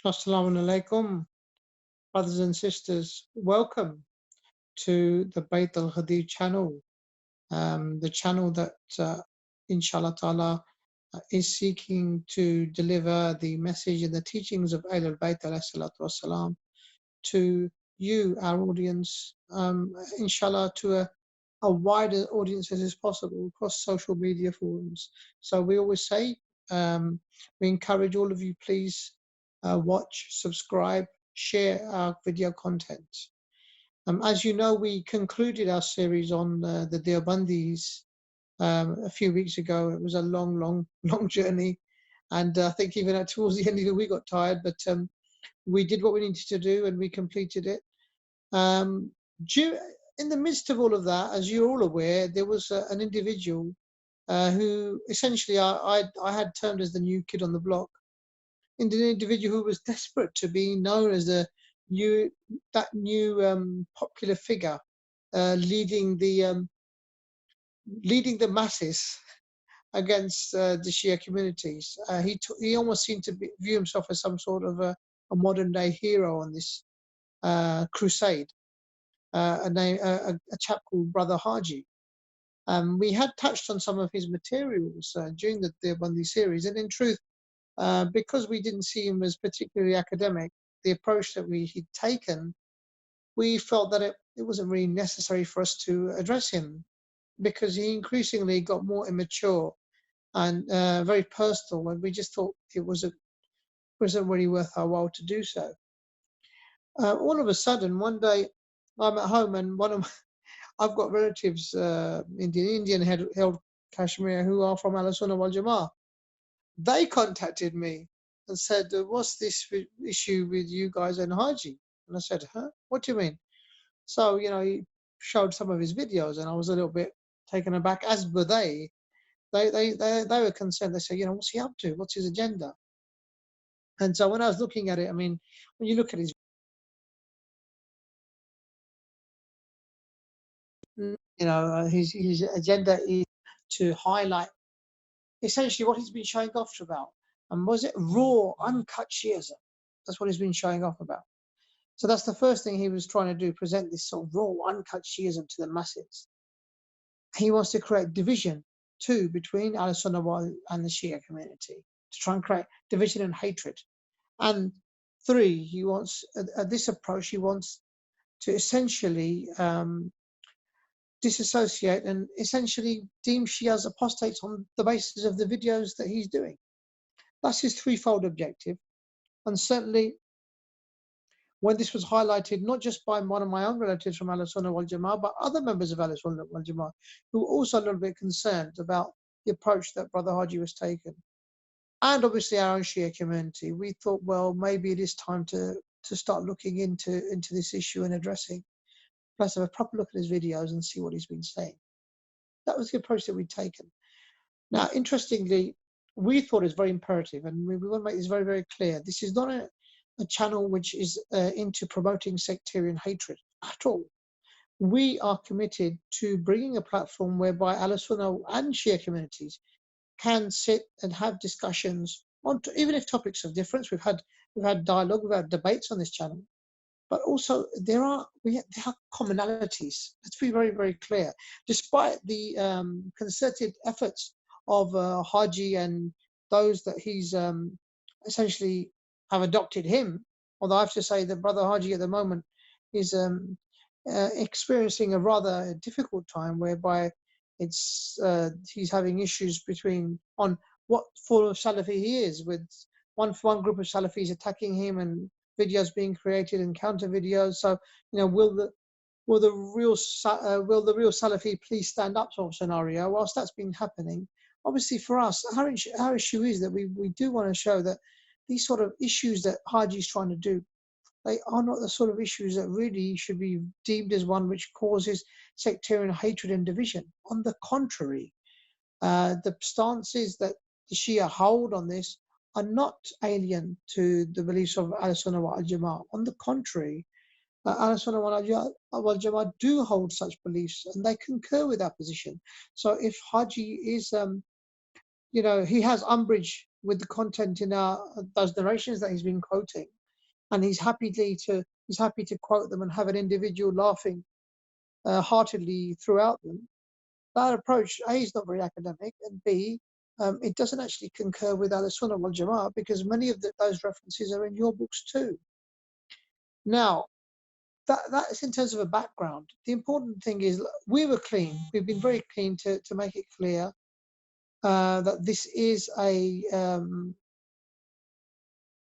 Assalamu alaikum, brothers and sisters. Welcome to the Bayt al-Ghadeer channel, the channel that, inshallah ta'ala, is seeking to deliver the message and the teachings of Ahl al-Bayt ﷺ to you, our audience, inshallah, to a wider audience as is possible across social media forums. So we always say, we encourage all of you, please watch, subscribe, share our video content. As you know, we concluded our series on the Deobandis a few weeks ago. It was a long journey, and I think even towards the end of it we got tired, but we did what we needed to do and we completed it. In the midst of all of that, as you're all aware, there was an individual who essentially I had termed as the new kid on the block. An individual who was desperate to be known as the new popular figure, leading the masses against the Shia communities. He almost seemed to view himself as some sort of a modern day hero on this crusade. A chap called Brother Haji. We had touched on some of his materials during the Deobandi series, and in truth, because we didn't see him as particularly academic, the approach that he'd taken, we felt that it wasn't really necessary for us to address him, because he increasingly got more immature and very personal, and we just thought it wasn't really worth our while to do so. All of a sudden, one day, I'm at home, and I've got relatives in the Indian held Kashmir who are from Al-Sunnah wal Jama'ah. They contacted me and said, "What's this issue with you guys and Haji?" And I said, "Huh? What do you mean?" So, he showed some of his videos, and I was a little bit taken aback, as were they. They were concerned. They said, "What's he up to? What's his agenda?" And so when I was looking at it, I mean, when you look at his agenda is to highlight essentially what he's been showing off about. And was it raw, uncut Shiism? That's what he's been showing off about. So that's the first thing he was trying to do, present this sort of raw, uncut Shiism to the masses. He wants to create division, too, between Al-Sunnah and the Shia community, to try and create division and hatred. And three, he wants, this approach, he wants to essentially disassociate and essentially deem Shias apostates on the basis of the videos that he's doing. That's his threefold objective. And certainly, when this was highlighted, not just by one of my own relatives from Al-Sunnah wal Jama'ah, but other members of Al-Sunnah wal Jama'ah, who were also a little bit concerned about the approach that Brother Haji was taking. And obviously our own Shia community, we thought, well, maybe it is time to start looking into this issue and addressing. Let's have a proper look at his videos and see what he's been saying. That was the approach that we'd taken. Now, interestingly, we thought it's very imperative, and we want to make this very, very clear. This is not a channel which is into promoting sectarian hatred at all. We are committed to bringing a platform whereby Al-Sunnah and Shia communities can sit and have discussions on, even if topics of difference. We've had dialogue, we've had debates on this channel, but also there are commonalities. Let's be very, very clear. Despite the concerted efforts of Haji and those that he's essentially have adopted him, although I have to say that Brother Haji at the moment is experiencing a rather difficult time, whereby it's he's having issues on what form of Salafi he is, with one group of Salafis attacking him and videos being created and counter videos. So, will the real Salafi please stand up sort of scenario? Whilst that's been happening, obviously for us, our issue is that we do want to show that these sort of issues that Haji is trying to do, they are not the sort of issues that really should be deemed as one which causes sectarian hatred and division. On the contrary, the stances that the Shia hold on this are not alien to the beliefs of Al-Sunnah wal Jama'ah. On the contrary, Al-Sunnah wal Jama'ah do hold such beliefs, and they concur with our position. So if Haji is, he has umbrage with the content in those narrations that he's been quoting, and he's happy to quote them and have an individual laughing heartedly throughout them. That approach, A, is not very academic, and B, it doesn't actually concur with Ahl-Sunnah wal Jama'ah, because many of those references are in your books too. Now, that's in terms of a background. The important thing is we were clean. We've been very clean to make it clear that this is a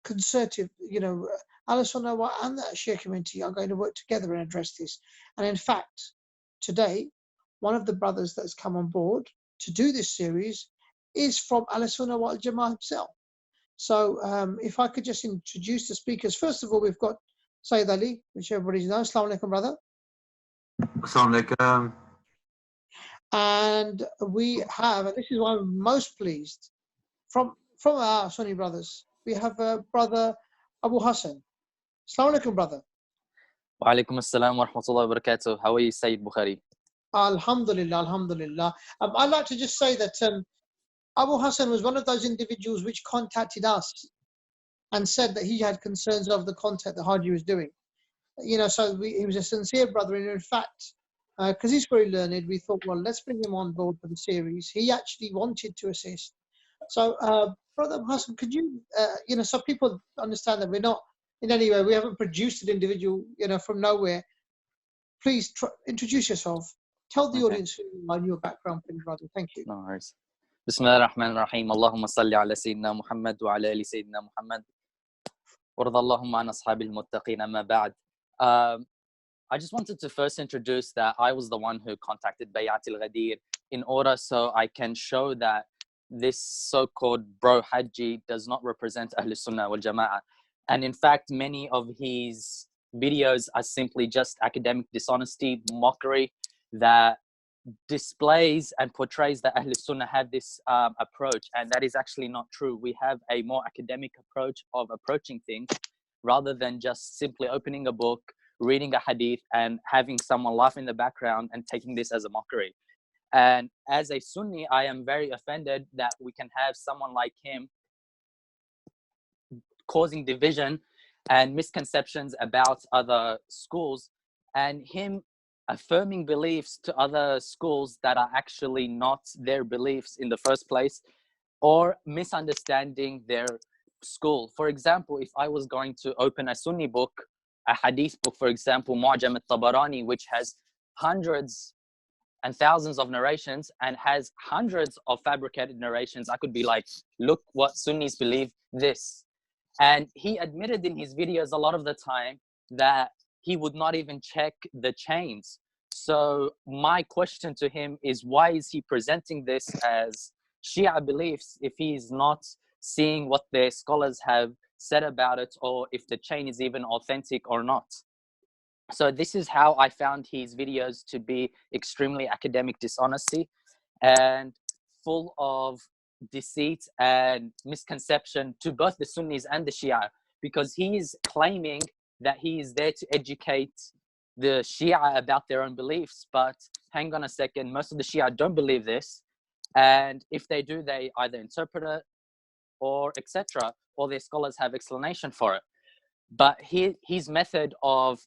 concerted, Ahl-Sunnah and the Shia community are going to work together and address this. And in fact, today, one of the brothers that's come on board to do this series is from Ahl-Sunnah wal Jama'ah himself. So if I could just introduce the speakers. First of all, we've got Sayyid Ali, which everybody knows. Assalamu alaikum, brother. Assalamu alaikum. And we have, and this is why I'm most pleased, from our Sunni brothers, we have brother Abu Hassan. Assalamu alaikum, brother. Wa alaikum assalam wa rahmatullahi wa barakatuh. How are you, Sayyid Bukhari? Alhamdulillah, alhamdulillah. I'd like to just say that Abu Hassan was one of those individuals which contacted us and said that he had concerns of the content that Haji was doing. So he was a sincere brother, and in fact, because he's very learned, we thought, well, let's bring him on board for the series. He actually wanted to assist. So, Brother Hassan, could you, so people understand that we're not in any way, we haven't produced an individual, from nowhere. Please introduce yourself. Tell the audience who you are and your background, please, brother. Thank you. No worries. Bismillah ar-Rahman ar-Rahim. Allahumma salli ala Sayyidina Muhammad wa ala ali Sayyidina Muhammad. Warda Allahumma an 𝗧𝗨𝗥𝗡𝗦 amma ba'd. I just wanted to first introduce that I was the one who contacted Bayat Ghadeer in order so I can show that this so-called bro Hajji does not represent Ahl-Sunnah wal Jama'ah. And in fact, many of his videos are simply just academic dishonesty, mockery that displays and portrays that Ahl-Sunnah have this approach, and that is actually not true. We have a more academic approach of approaching things rather than just simply opening a book, reading a hadith and having someone laugh in the background and taking this as a mockery. And as a Sunni, I am very offended that we can have someone like him causing division and misconceptions about other schools, and him affirming beliefs to other schools that are actually not their beliefs in the first place, or misunderstanding their school. For example, if I was going to open a Sunni book, a hadith book, for example, 𝗦𝗨𝗣𝗣𝗢𝗕, which has hundreds and thousands of narrations and has hundreds of fabricated narrations, I could be like, look what Sunnis believe this. And he admitted in his videos a lot of the time that he would not even check the chains. So my question to him is, why is he presenting this as Shia beliefs if he is not seeing what their scholars have said about it, or if the chain is even authentic or not? So this is how I found his videos to be extremely academic dishonesty and full of deceit and misconception to both the Sunnis and the Shia, because he is claiming that he is there to educate the Shia about their own beliefs. But hang on a second, most of the Shia don't believe this. And if they do, they either interpret it or etc., or their scholars have explanation for it. But his method of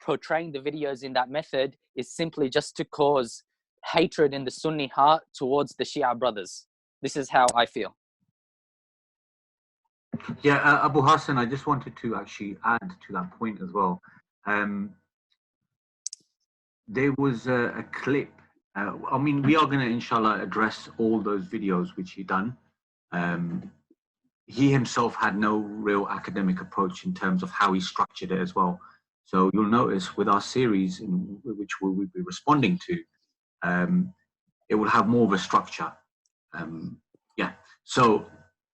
portraying the videos in that method is simply just to cause hatred in the Sunni heart towards the Shia brothers. This is how I feel. Yeah, Abu Hassan, I just wanted to actually add to that point as well. There was a clip. I mean, we are going to, inshallah, address all those videos which he done. He himself had no real academic approach in terms of how he structured it as well. So you'll notice with our series, in which we'll be responding to, it will have more of a structure. Yeah. So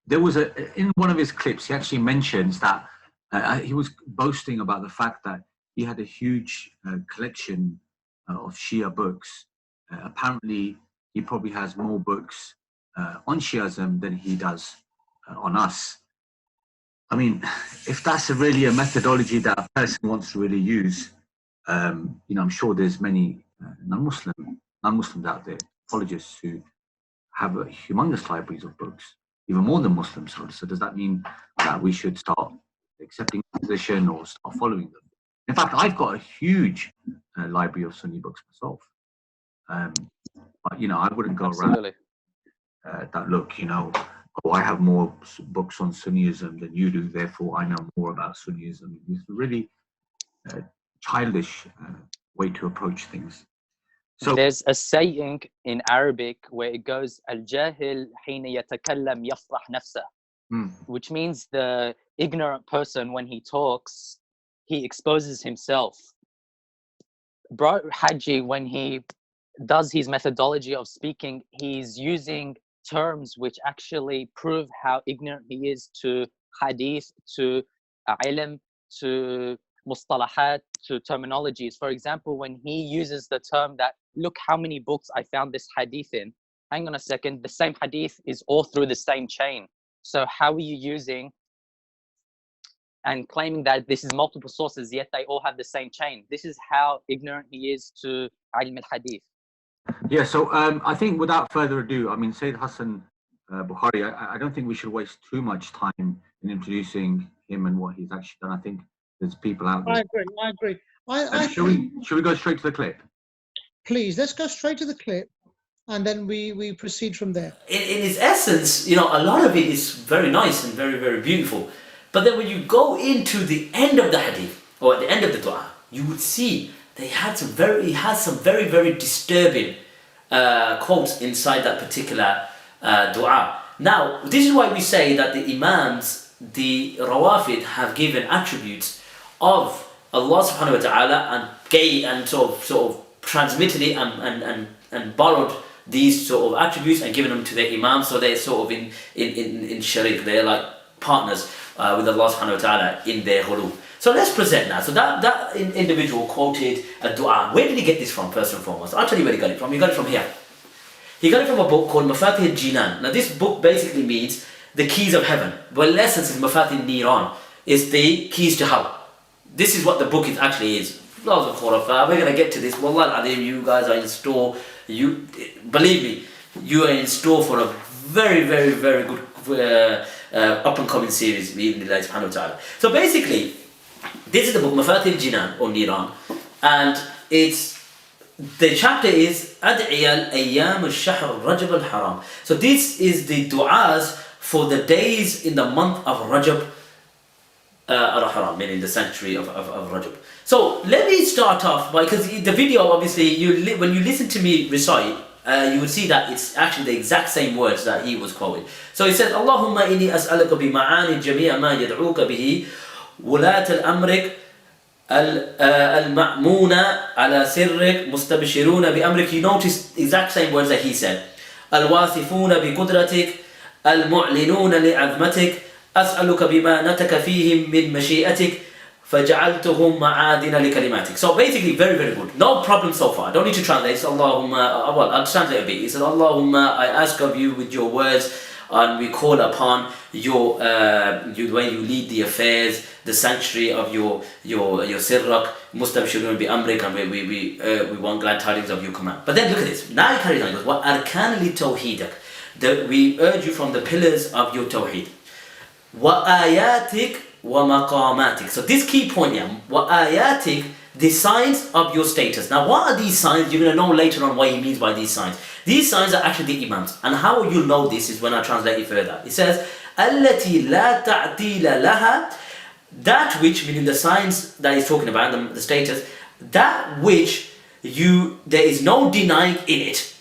there was in one of his clips, he actually mentions that he was boasting about the fact that he had a huge collection of Shia books. Apparently, he probably has more books on Shiism than he does on us. I mean, if that's really a methodology that a person wants to really use, I'm sure there's many non-Muslims out there, apologists, who have humongous libraries of books. even more than Muslims. So does that mean that we should start accepting the position or start following them? In fact, I've got a huge library of Sunni books myself. But, you know, I wouldn't go around that, look, you know, oh, I have more books on Sunnism than you do, therefore I know more about Sunnism. It's a really childish way to approach things. So there's a saying in Arabic where it goes, "Al-jahil hina yatakallam yafrah nafsah," which means the ignorant person, when he talks, he exposes himself. Bro, Hajji, when he does his methodology of speaking, he's using terms which actually prove how ignorant he is to hadith, to ilm, to mustalahat, to terminologies. For example, when he uses the term that, look how many books I found this hadith in. Hang on a second, the same hadith is all through the same chain. So how are you using and claiming that this is multiple sources, yet they all have the same chain? This is how ignorant he is to ilm al-hadith. Yeah, so I think without further ado, I mean, Sayyid Hassan Bukhari, I don't think we should waste too much time in introducing him and what he's actually done. I think there's people out there. I agree. Should we go straight to the clip? Please, let's go straight to the clip, and then we proceed from there. In its essence, you know, a lot of it is very nice and very, very beautiful. But then when you go into the end of the hadith, or at the end of the dua, you would see he had some very, very disturbing quotes inside that particular dua. Now, this is why we say that the Imams, the Rawafid, have given attributes of Allah subhanahu wa ta'ala and sort of transmitted it and borrowed these sort of attributes and given them to their Imams. So they're sort of in sharik, they're like partners with Allah subhanahu wa ta'ala in their ghulu. So let's present now. So that individual quoted a dua. Where did he get this from, first and foremost? I'll tell you where he got it from. He got it from here. He got it from a book called Mafatih al-Jinan. Now this book basically means the keys of heaven. Well, in essence, is Mafatih al-Niran. It's the keys to hell. This is what the book actually is. We're going to get to this. Wallah al-Azim, you guys are in store. Believe me, you are in store for a very, very, very good up and coming series. So basically, this is the book Mafatih al-Jinan or Niran, and the chapter is Ad'iyal Ayyam al-Shahr Rajab al-Haram. So this is the du'as for the days in the month of Rajab al-Haram, meaning the sanctuary of Rajab. So let me start off because the video, obviously, when you listen to me recite, you would see that it's actually the exact same words that he was quoting. So he said, Allahumma inni as'aluka bi ma'ani jami'a ma yad'uka bihi wulat al-amrik al-ma'muna ala sirrik mustabshiruna bi amrik. You notice exact same words that he said. Al-wasifuna bi qudratik al-mu'linuna li'azmatik as'aluka bima nataka fihim min mashi'atik فَجَعَلْتُهُمْ مَعَادِنَ لِكَلِمَاتِكَ. So basically, very, very good. No problem so far. I don't need to translate. So Allahumma, well, I'll translate a bit. He said, Allahumma, I ask of you with your words, and we call upon your when you lead the affairs, the sanctuary of your sirrak, mustabshirun bi amrik, and we want glad tidings of your command. But then look at this. Now he carries on. He goes, وَأَرْكَانِ لِتَوْحِيدَكَ. We urge you from the pillars of your tawheed. وَآيَاتِكَ وَمَقَامَاتِكَ. So this key point here, وَآيَاتِكَ, the signs of your status. Now what are these signs? You're going to know later on what he means by these signs. These signs are actually the Imams. And how you'll know this is when I translate it further. It says, الَّتِي لَا تَعْتِيلَ لَهَا. That which, meaning the signs that he's talking about, the status, that which there is no denying in it.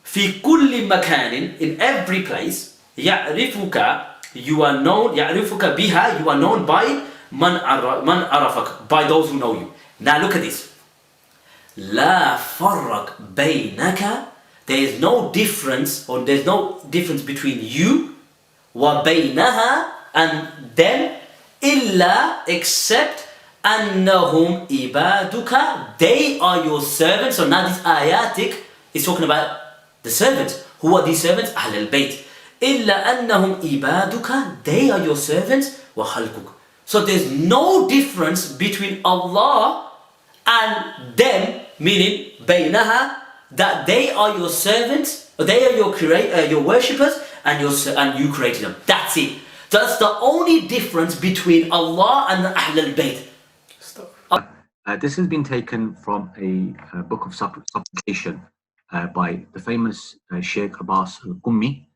فِي كُلِّ مَكَانٍ, in every place, يَعْرِفُكَ, you are known, يَعْرِفُكَ بِهَا, you are known by man arafak, by those who know you. Now look at this. لَا فَرَّقْ بَيْنَكَ, there is no difference, or there's no difference between you, وَبَيْنَهَا, and them, إِلَّا, except أَنَّهُمْ إِبَادُكَ, they are your servants. So now this ayatik is talking about the servants. Who are these servants? AHLE BAYT. إِلَّا أَنَّهُمْ إِبَادُكَ, they are your servants, وَخَلْقُكَ. So there's no difference between Allah and them, meaning بَيْنَهَا, that they are your servants, or they are your worshippers, and you created them. That's it. That's the only difference between Allah and the Ahl al-Bayt. This has been taken from a book of supplication by the famous Sheikh Abbas al-Qummi,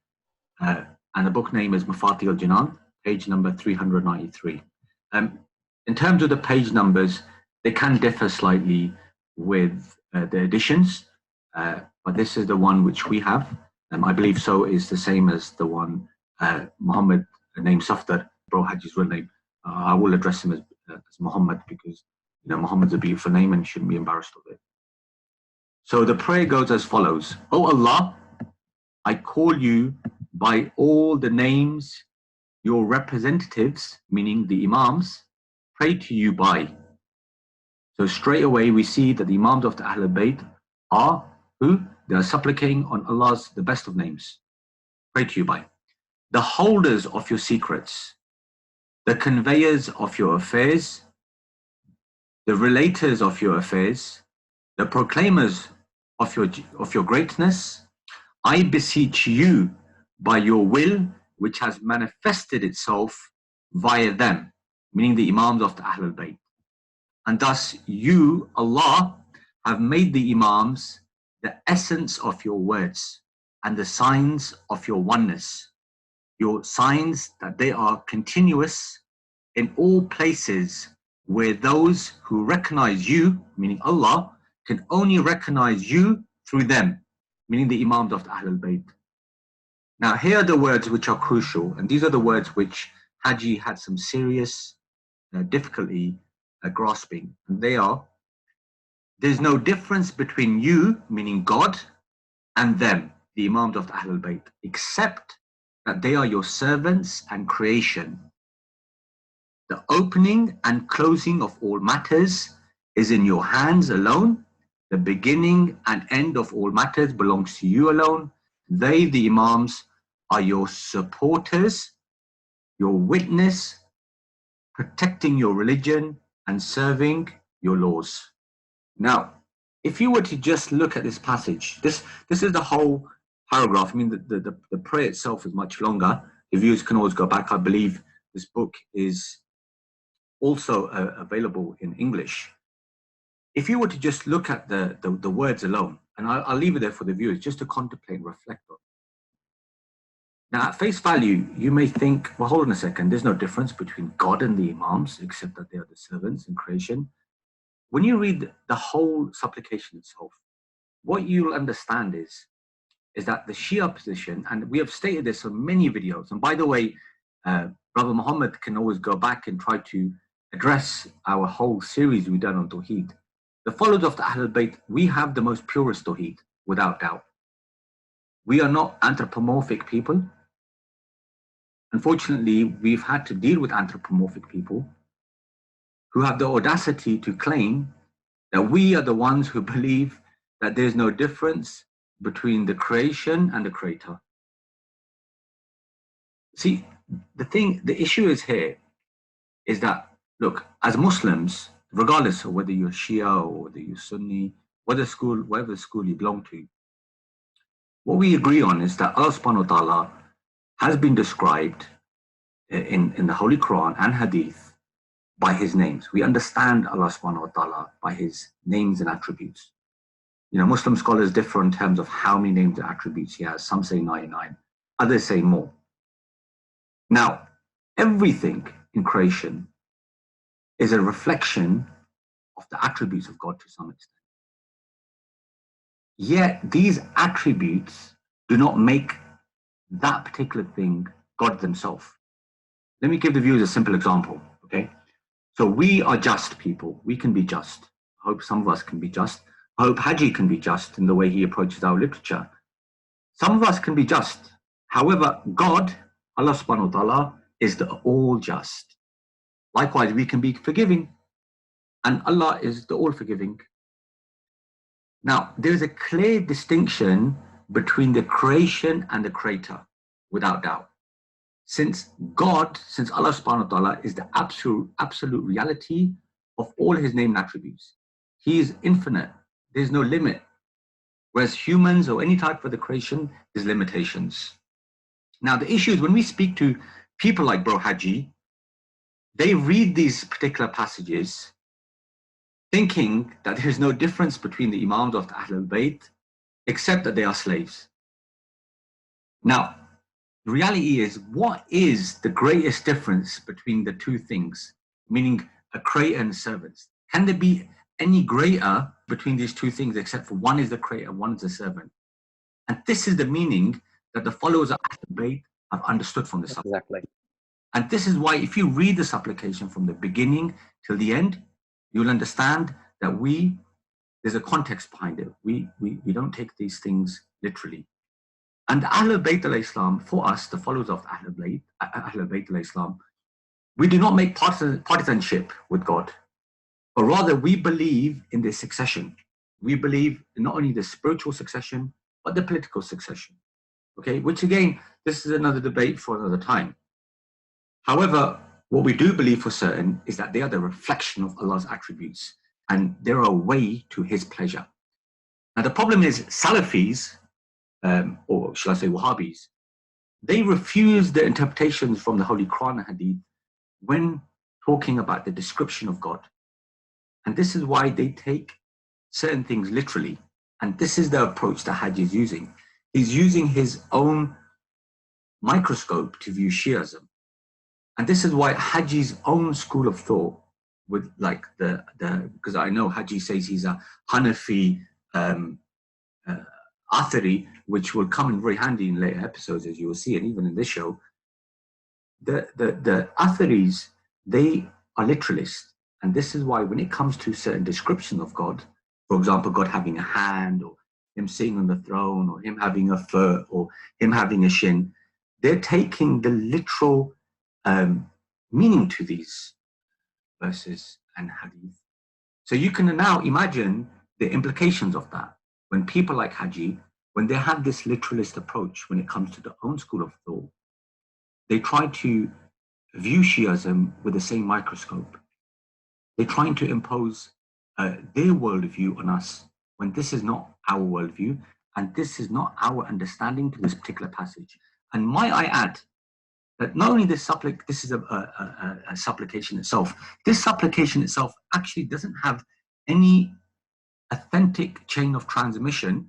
and the book name is Mafati al-Jinan, page number 393. In terms of the page numbers, they can differ slightly with the editions, but this is the one which we have. I believe so is the same as the one Muhammad named Safdar, bro Hajji's real name. I will address him as Muhammad because Muhammad's a beautiful name and he shouldn't be embarrassed of it. So the prayer goes as follows: O Allah, I call you by all the names your representatives, meaning the Imams, pray to you by. So straight away we see that the Imams of the Ahl al-Bayt are who? They are supplicating on Allah's the best of names. Pray to you by. The holders of your secrets, the conveyors of your affairs, the relators of your affairs, the proclaimers of your greatness, I beseech you by your will which has manifested itself via them, meaning the Imams of the Ahl al-Bayt. And thus you, Allah, have made the Imams the essence of your words and the signs of your oneness, your signs that they are continuous in all places where those who recognize you, meaning Allah, can only recognize you through them, meaning the Imams of the Ahl al-Bayt. Now here are the words which are crucial, and these are the words which Haji had some serious difficulty grasping, and they are: there's no difference between you, meaning God, and them, the Imams of the Ahl al-Bayt, except that they are your servants and creation. The opening and closing of all matters is in your hands alone. The beginning and end of all matters belongs to you alone. They, the Imams, are your supporters, your witness, protecting your religion and serving your laws. Now, if you were to just look at this passage, this is the whole paragraph. I mean, the prayer itself is much longer. The viewers can always go back. I believe this book is also available in English. If you were to just look at the words alone, and I'll leave it there for the viewers just to contemplate and reflect on. Now, at face value, you may think, well, hold on a second, there's no difference between God and the Imams, except that they are the servants in creation. When you read the whole supplication itself, what you'll understand is that the Shia position, and we have stated this on many videos, and by the way, Brother Muhammad can always go back and try to address our whole series we've done on Tawheed. The followers of the Ahl al-Bayt, we have the most purest Tawheed, without doubt. We are not anthropomorphic people. Unfortunately, we've had to deal with anthropomorphic people who have the audacity to claim that we are the ones who believe that there's no difference between the creation and the creator. See, the issue is here is that, look, as Muslims, regardless of whether you're Shia or whether you're Sunni, whatever school you belong to, what we agree on is that Allah subhanahu wa ta'ala has been described in the Holy Quran and Hadith by his names. We understand Allah subhanahu wa ta'ala by his names and attributes. Muslim scholars differ in terms of how many names and attributes he has. Some say 99, others say more. Now, everything in creation is a reflection of the attributes of God to some extent. Yet these attributes do not make that particular thing God themselves. Let me give the viewers a simple example, okay? So we are just people. We can be just. I hope some of us can be just. I hope Haji can be just in the way he approaches our literature. Some of us can be just. However, God, Allah subhanahu wa ta'ala, is the all just. Likewise, we can be forgiving, and Allah is the all forgiving. Now, there's a clear distinction between the creation and the creator, without doubt. Since Allah subhanahu wa ta'ala is the absolute reality of all his name and attributes. He is infinite. There's no limit. Whereas humans or any type of the creation, there's limitations. Now, the issue is when we speak to people like Bro Haji, they read these particular passages thinking that there's no difference between the Imams of the Ahlul Bayt except that they are slaves. Now, the reality is, what is the greatest difference between the two things, meaning a creator and servants? Can there be any greater between these two things except for one is the creator, one is the servant? And this is the meaning that the followers of Ahlul Bayt have understood from this. Exactly. And this is why if you read the supplication from the beginning till the end, you'll understand that there's a context behind it. We don't take these things literally. And Ahlul Bayt al-Islam, for us, the followers of Ahlul Bayt al-Islam, we do not make partisanship with God, but rather we believe in the succession. We believe in not only the spiritual succession, but the political succession. Okay, which again, this is another debate for another time. However, what we do believe for certain is that they are the reflection of Allah's attributes and they're a way to His pleasure. Now, the problem is Salafis, or shall I say Wahhabis, they refuse the interpretations from the Holy Quran and Hadith when talking about the description of God. And this is why they take certain things literally. And this is the approach that Hajji is using. He's using his own microscope to view Shiism. And this is why Hajji's own school of thought, with like because I know Hajji says he's a Hanafi Athari, which will come in very handy in later episodes, as you will see, and even in this show. The Atharis, they are literalists. And this is why when it comes to certain descriptions of God, for example, God having a hand, or him sitting on the throne, or him having a foot, or him having a shin, they're taking the literal meaning to these verses and hadith. So you can now imagine the implications of that. When people like Hajji, when they have this literalist approach when it comes to their own school of thought, they try to view Shiism with the same microscope. They're trying to impose their worldview on us when this is not our worldview and this is not our understanding to this particular passage. And might I add that not only this is a supplication itself, this supplication itself actually doesn't have any authentic chain of transmission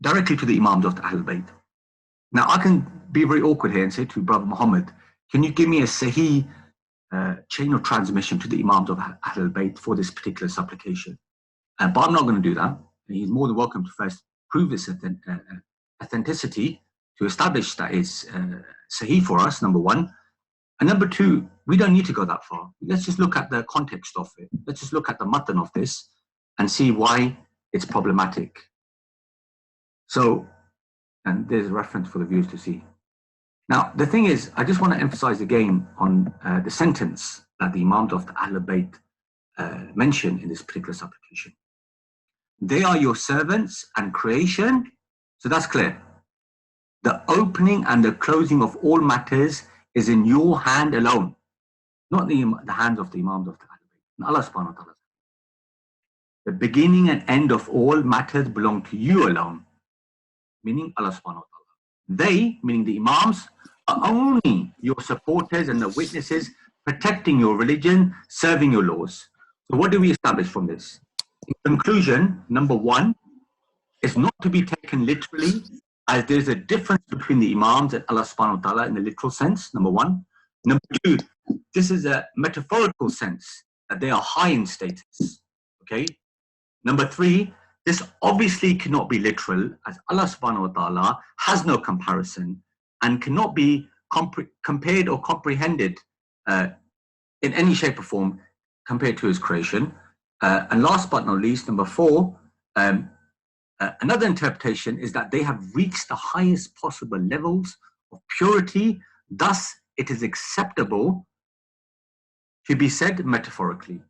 directly to the Imams of the Ahlul Bayt. Now, I can be very awkward here and say to Brother Muhammad, can you give me a Sahih chain of transmission to the Imams of Ahlul Bayt for this particular supplication? But I'm not going to do that. He's more than welcome to first prove this authenticity to establish that it's Sahih for us, number one. And number two, we don't need to go that far. Let's just look at the context of it. Let's just look at the matan of this and see why it's problematic. So, and there's a reference for the viewers to see. Now, the thing is, I just want to emphasize again on the sentence that the Imams of the Ahlul Bayt mention in this particular supplication. They are your servants and creation. So that's clear. The opening and the closing of all matters is in your hand alone, not the hands of the Imams of the Ahlul Bayt. Allah subhanahu wa ta'ala. The beginning and end of all matters belong to you alone, meaning Allah subhanahu wa ta'ala. They, meaning the Imams, are only your supporters and the witnesses protecting your religion, serving your laws. So what do we establish from this? In conclusion, number one, is not to be taken literally, as there's a difference between the Imams and Allah subhanahu wa ta'ala in the literal sense, number one. Number two, this is a metaphorical sense, that they are high in status, okay? Number three, this obviously cannot be literal, as Allah subhanahu wa ta'ala has no comparison and cannot be compared or comprehended in any shape or form compared to his creation. And last but not least, number four, another interpretation is that they have reached the highest possible levels of purity, thus it is acceptable to be said metaphorically.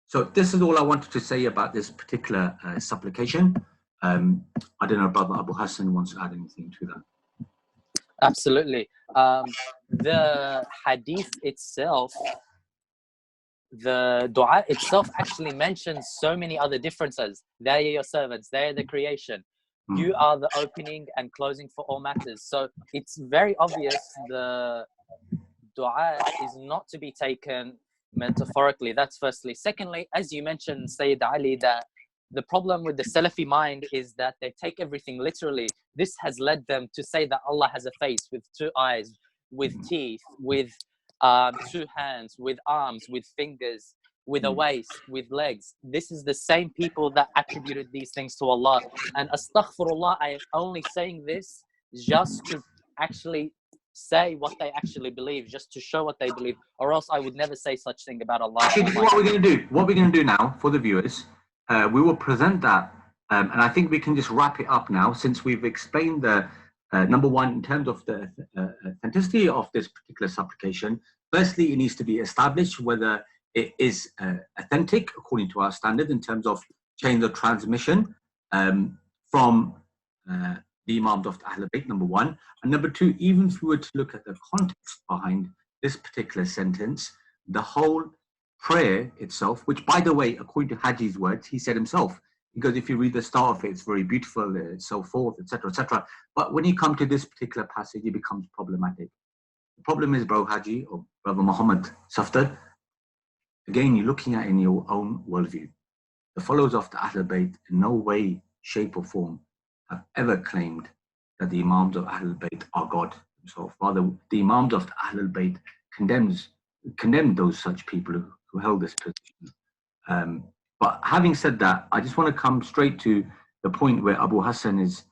So this is all I wanted to say about this particular supplication. I don't know if Brother Abu Hassan wants to add anything to that. Absolutely. The hadith itself, the dua itself actually mentions so many other differences. They are your servants, they are the creation. You are the opening and closing for all matters. So it's very obvious the dua is not to be taken metaphorically. That's firstly. Secondly, as you mentioned, Sayyid Ali, that the problem with the Salafi mind is that they take everything literally. This has led them to say that Allah has a face with two eyes, with teeth, with two hands, with arms, with fingers, with a waist, with legs. This is the same people that attributed these things to Allah. And astaghfirullah, I am only saying this just to actually say what they actually believe, just to show what they believe, or else I would never say such thing about Allah. Actually, this is what we're going to do. What we're going to do now for the viewers, we will present that, and I think we can just wrap it up now, since we've explained the number one, in terms of the authenticity of this particular supplication. Firstly, it needs to be established whether it is authentic according to our standard in terms of chains of transmission from the Imams of the Ahl Bayt, number one. And number two, even if we were to look at the context behind this particular sentence, the whole prayer itself, which, by the way, according to Haji's words, he said himself, because if you read the start of it, it's very beautiful, so forth, etc., etc. But when you come to this particular passage, it becomes problematic. The problem is, bro Haji, or brother Muhammad Safdar, again, you're looking at it in your own worldview. The followers of the Ahl Bayt in no way, shape or form have ever claimed that the Imams of Ahl Bayt are God himself. Rather, the Imams of the Ahl Bayt condemned those such people who held this position. But having said that, I just want to come straight to the point where Abu Hassan is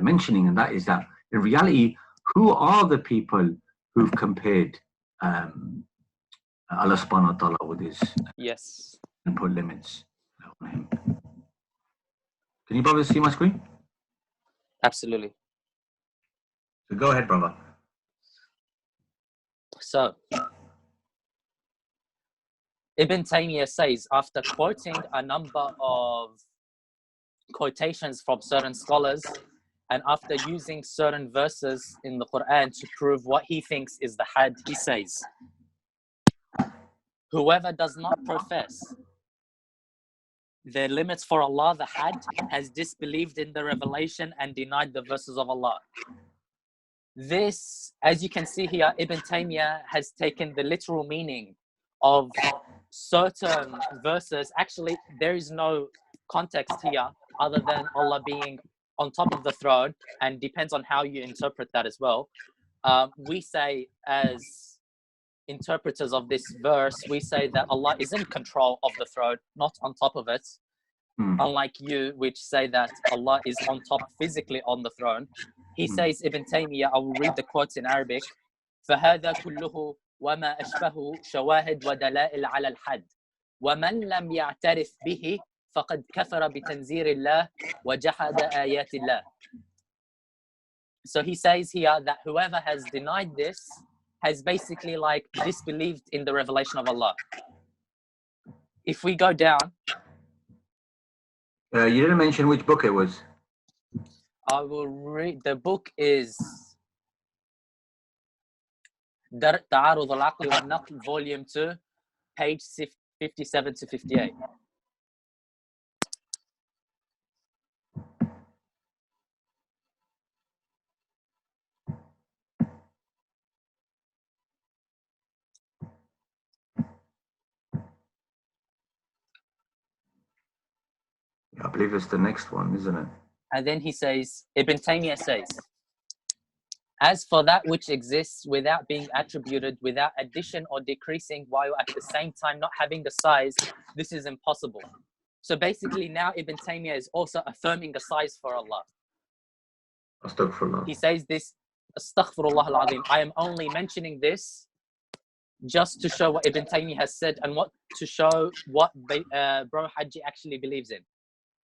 mentioning, and that is that in reality, who are the people who've compared Allah subhanahu wa ta'ala with his and put limits on him? Can you brothers see my screen? Absolutely. So go ahead, brother. So Ibn Taymiyyah says, after quoting a number of quotations from certain scholars, and after using certain verses in the Quran to prove what he thinks is the had, he says, whoever does not profess the limits for Allah, the had, has disbelieved in the revelation and denied the verses of Allah. This, as you can see here, Ibn Taymiyyah has taken the literal meaning of certain verses. Actually, there is no context here other than Allah being on top of the throne, and depends on how you interpret that as well. We say, as interpreters of this verse, we say that Allah is in control of the throne, not on top of it. Unlike you, which say that Allah is on top physically on the throne. He says, Ibn Taymiyyah, I will read the quotes in Arabic. فَهَذَا كُلُّهُ وَمَا أَشْبَهُ شَوَاهِدْ وَدَلَائِلْ عَلَى الْحَدِّ وَمَنْ لَمْ يَعْتَرِفْ بِهِ فَقَدْ كَفَرَ بِتَنْزِيرِ اللَّهِ وَجَحَدَ آيَاتِ اللَّهِ. So he says here that whoever has denied this has basically like disbelieved in the revelation of Allah. If we go down, you didn't mention which book it was. I will read. The book is 𝗙ْ تَعَارُضُ الْعَقْلِ وَالنَّقْلِ, Volume 2, page 57 to 58. I believe it's the next one, isn't it? And then he says, Ibn Taymiyyah says, as for that which exists without being attributed, without addition or decreasing, while at the same time not having a size, this is impossible. So basically now Ibn Taymiyyah is also affirming a size for Allah. Astaghfirullah. He says this, Astaghfirullah al-Azim. I am only mentioning this just to show what Ibn Taymiyyah has said and what to show what bro Hajji actually believes in.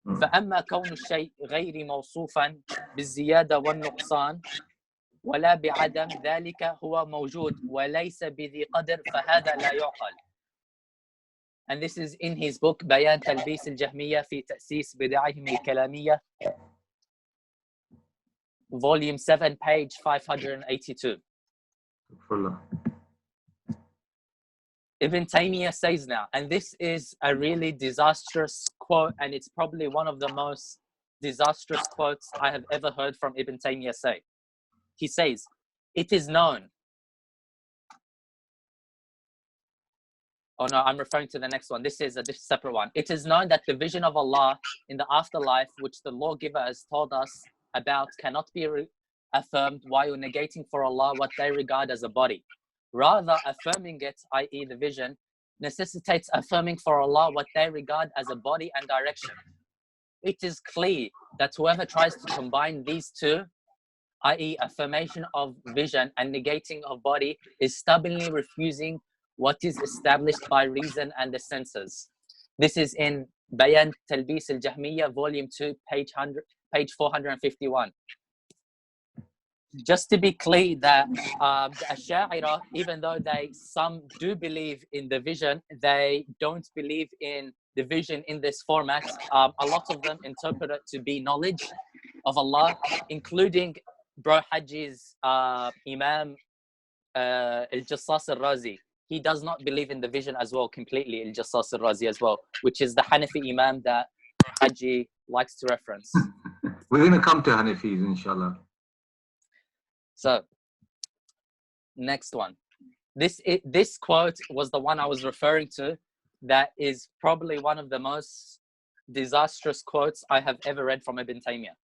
فأما كون الشيء غير موصوفا بالزيادة والنقصان ولا بعدم ذلك هو موجود وليس بذي قدر فهذا لا يعقل. And this is in his book بيان تلبيس الجهمية في تأسيس بدعهم الكلامية, Volume 7, page 582. Ibn Taymiyyah says now, and this is a really disastrous quote, and it's probably one of the most disastrous quotes I have ever heard from Ibn Taymiyyah say. He says, it is known. Oh no, I'm referring to the next one. This is a separate one. It is known that the vision of Allah in the afterlife, which the lawgiver has told us about, cannot be affirmed while negating for Allah what they regard as a body. Rather, affirming it, i.e. the vision, necessitates affirming for Allah what they regard as a body and direction. It is clear that whoever tries to combine these two, i.e. affirmation of vision and negating of body, is stubbornly refusing what is established by reason and the senses. This is in Bayat 𝗙𝗢𝗧𝗦𝗙𝗧𝗦𝗖𝗙, Volume 2, page 451. Just to be clear that the Ash'ari, even though some do believe in the vision, they don't believe in the vision in this format. A lot of them interpret it to be knowledge of Allah, including Bro Hajji's Imam 𝗙𝗢𝗧𝗑𝗕𝗚. He does not believe in the vision as well completely, 𝗙𝗢𝗧𝗑𝗕𝗚 as well, which is the Hanafi Imam that Haji likes to reference. We're going to come to Hanafis, inshallah. So, next one. This quote was the one I was referring to. That is probably one of the most disastrous quotes I have ever read from Ibn Taymiyyah.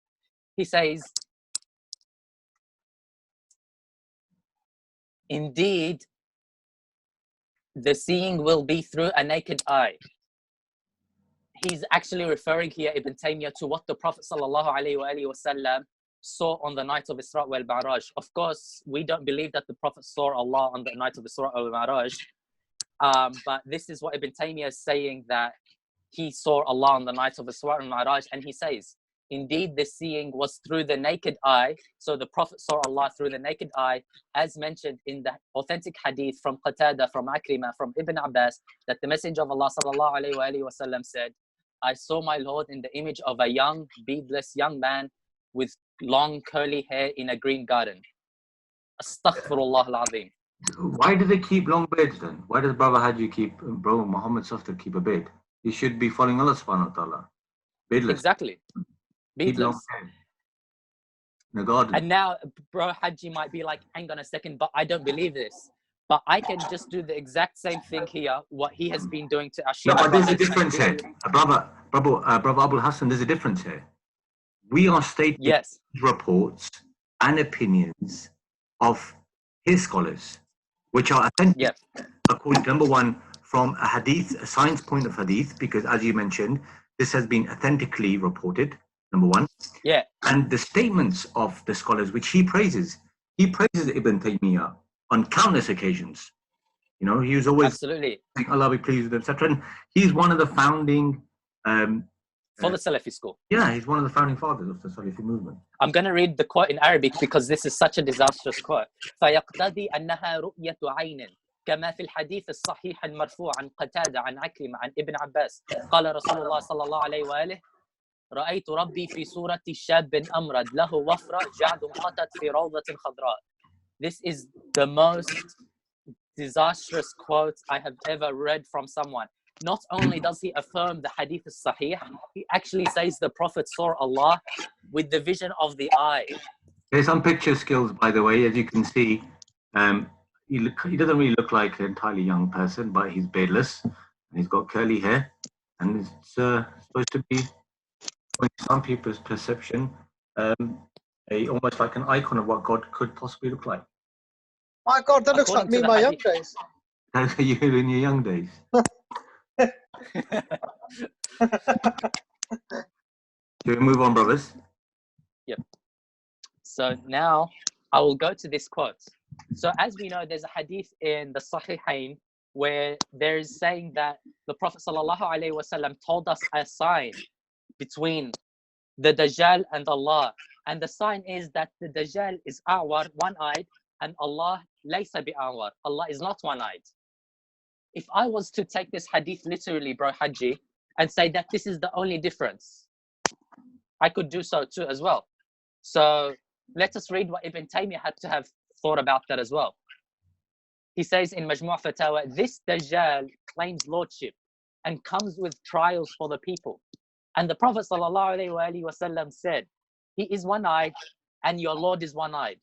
He says, indeed, the seeing will be through a naked eye. He's actually referring here, Ibn Taymiyyah, to what the Prophet ﷺ saw on the night of Isra wal Mi'raj. Of course, we don't believe that the Prophet saw Allah on the night of Isra wal Mi'raj. But this is what Ibn Taymiyyah is saying, that he saw Allah on the night of Isra wal Mi'raj, and he says, indeed, the seeing was through the naked eye. So the Prophet saw Allah through the naked eye, as mentioned in the authentic hadith from 𝗙𝗢𝗧𝗏, from Ikrimah, from Ibn Abbas, that the Messenger of Allah ﷺ said, I saw my Lord in the image of a young, beardless young man with long curly hair in a green garden. Astaghfirullah al-Azim. Why do they keep long beards then? Why does Brother Haji Bro Muhammad Safdar keep a beard? He should be following Allah subhanahu wa ta'ala. Beardless. Exactly. Keep long Beardless. hair in a garden. And now, Bro Haji might be like, hang on a second, but I don't believe this. But I can just do the exact same thing here, what he has been doing to Ash'ari. No, but there's a difference here. Brother Abul Hassan, there's a difference here. We are stating reports and opinions of his scholars, which are authentic, according to, number one, from a hadith, a science point of hadith, because as you mentioned, this has been authentically reported, number one. Yeah. And the statements of the scholars, which he praises Ibn Taymiyyah on countless occasions. You know, he was always absolutely saying, Allah be pleased with him, etc. And he's one of the founding for the Salafi school. Yeah, he's one of the founding fathers of the Salafi movement. I'm going to read the quote in Arabic because this is such a disastrous quote. فَيَقْتَضِي أَنَّهَا رُؤْيَةُ عَيْنٍ كما في الحديث الصحيح المرفوع عن قتادة عن عكرمة عن ابن عباس قال رسول الله صلى الله عليه وآله رأيت ربي في صورة شاب أمرد له وفرة جعد قطت في روضة خضراء. This is the most disastrous quote I have ever read from someone. Not only does he affirm the hadith al-sahih, he actually says the Prophet saw Allah with the vision of the eye. There's some picture skills, by the way, as you can see. He doesn't really look like an entirely young person, but he's beardless and he's got curly hair, and it's supposed to be, in some people's perception, almost like an icon of what God could possibly look like. My God, that looks like me in my young days. That's you in your young days. Should we move on, brothers? Yep. So now I will go to this quote. So as we know, there's a hadith in the Sahihain where there is saying that the Prophet ﷺ told us a sign between the Dajjal and Allah. And the sign is that the Dajjal is a'war, one-eyed, and Allah laysa bi'a'war. Allah is not one-eyed. If I was to take this hadith literally, bro Hajji, and say that this is the only difference, I could do so too as well. So let us read what Ibn Taymiyyah had to have thought about that as well. He says in Majmu' Fatawa, this Dajjal claims lordship and comes with trials for the people. And the Prophet ﷺ said, He is one-eyed and your Lord is one-eyed.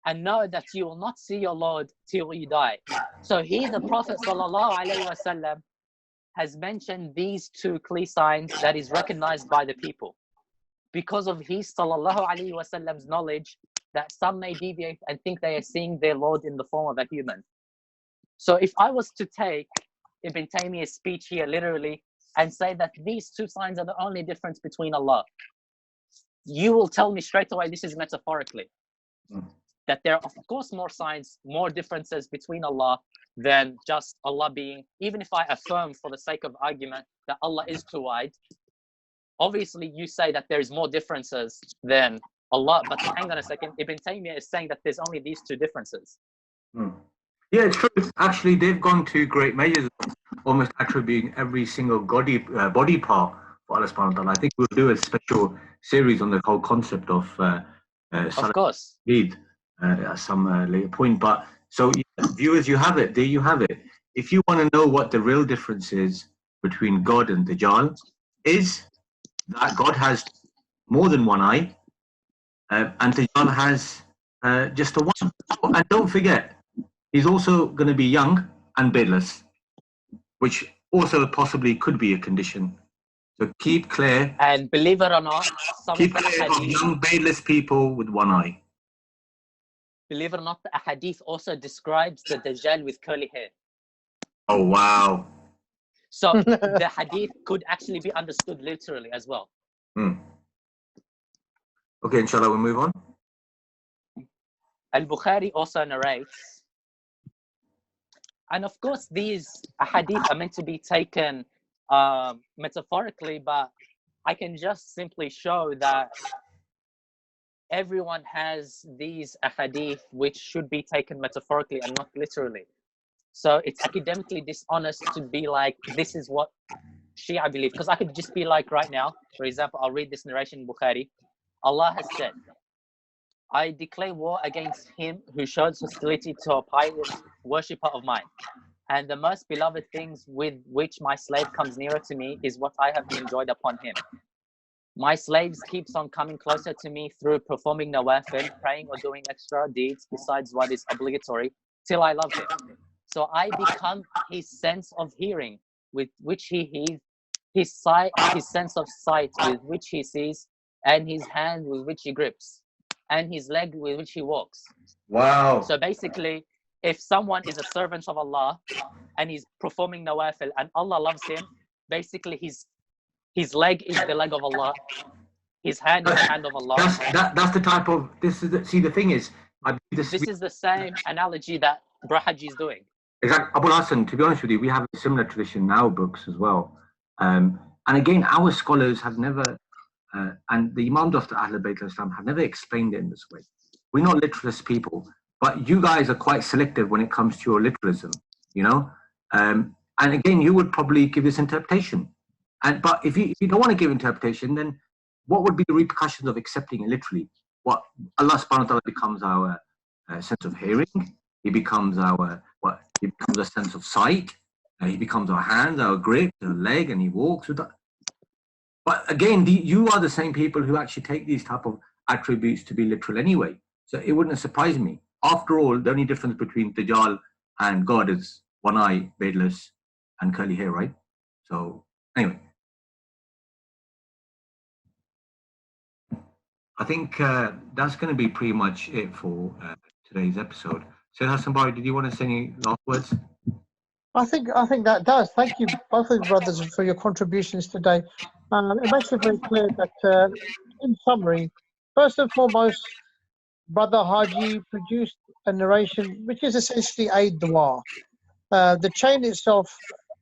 And know that you will not see your Lord till you die. So here the Prophet ﷺ has mentioned these two clear signs that is recognized by the people because of his ﷺ's knowledge that some may deviate and think they are seeing their Lord in the form of a human. So if I was to take Ibn Taymiyyah's speech here literally and say that these two signs are the only difference between Allah, you will tell me straight away this is metaphorically. That there are of course more signs, more differences between Allah than just Allah being, even if I affirm for the sake of argument that Allah is two-eyed, obviously you say that there's more differences than Allah, but hang on a second, Ibn Taymiyyah is saying that there's only these two differences. Yeah, it's true. Actually, they've gone to great measures, almost attributing every single body part for Allah subhanahu wa ta'ala. I think we'll do a special series on the whole concept of course. At some later point. But so viewers, you have it. There you have it. If you want to know what the real difference is between God and Dajjal, is that God has more than one eye, and Dajjal has just a one. And don't forget, he's also going to be young and beardless, which also possibly could be a condition. So keep clear. And believe it or not, keep clear of young beardless people with one eye. Believe it or not, the hadith also describes the Dajjal with curly hair. Oh, wow. So the hadith could actually be understood literally as well. Okay, inshallah, we'll move on. Al-Bukhari also narrates, and of course these hadith are meant to be taken metaphorically, but I can just simply show that everyone has these ahadith which should be taken metaphorically and not literally. So it's academically dishonest to be like, this is what Shia believe. Because I could just be like right now, for example, I'll read this narration in Bukhari. Allah has said, I declare war against him who shows hostility to a pious worshipper of mine. And the most beloved things with which my slave comes nearer to me is what I have enjoyed upon him. My slaves keeps on coming closer to me through performing nawafil, praying or doing extra deeds besides what is obligatory, till I love him. So I become his sense of hearing with which he hears, his sight, his sense of sight with which he sees, and his hand with which he grips, and his leg with which he walks. Wow. So basically, if someone is a servant of Allah and he's performing nawafil and Allah loves him, basically his leg is the leg of Allah, his hand is the hand of Allah. That's the type of, this is the, see the thing is, this is the same analogy that Haji is doing. Exactly. Abu Hassan, to be honest with you, we have a similar tradition in our books as well. And again, our scholars have never, and the Imams of the AHLE BAYT Islam have never explained it in this way. We're not literalist people, but you guys are quite selective when it comes to your literalism, you know? And again, you would probably give this interpretation. But if you don't want to give interpretation, then what would be the repercussions of accepting it literally? What Allah subhanahu wa ta'ala becomes our sense of hearing, he becomes our, he becomes a sense of sight, he becomes our hands, our grip, our leg, and he walks with that. But again, you are the same people who actually take these type of attributes to be literal anyway. So it wouldn't surprise me. After all, the only difference between Dajjal and God is one eye, beardless, and curly hair, right? So anyway. I think that's going to be pretty much it for today's episode. So Hassan, did you want to say any last words? I think that does. Thank you, both of you brothers, for your contributions today. It makes it very clear that, in summary, first and foremost, Brother Haji produced a narration which is essentially a dua. The chain itself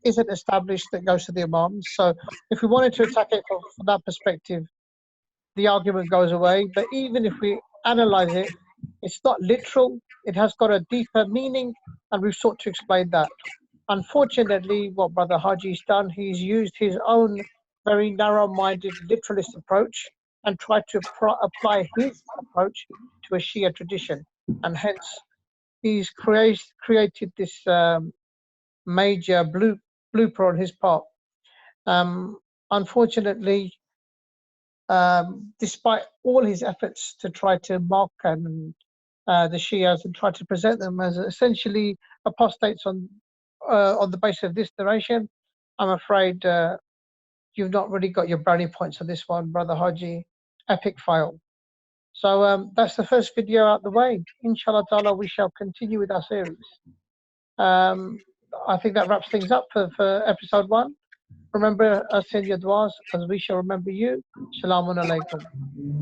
isn't established that goes to the Imams. So if we wanted to attack it from that perspective, the argument goes away. But even if we analyze it, it's not literal. It has got a deeper meaning, and we've sought to explain that. Unfortunately, what Brother Haji's done, he's used his own very narrow-minded literalist approach and tried to apply his approach to a Shia tradition. And hence, he's created this major blooper on his part. Unfortunately, despite all his efforts to try to mock and the Shias and try to present them as essentially apostates on the basis of this narration, I'm afraid you've not really got your brownie points on this one, Brother Haji. Epic fail. So that's the first video out the way. Inshallah ta'ala, we shall continue with our series. I think that wraps things up for episode 1. Remember us in your du'as as we shall remember you. Salaamun alaykum.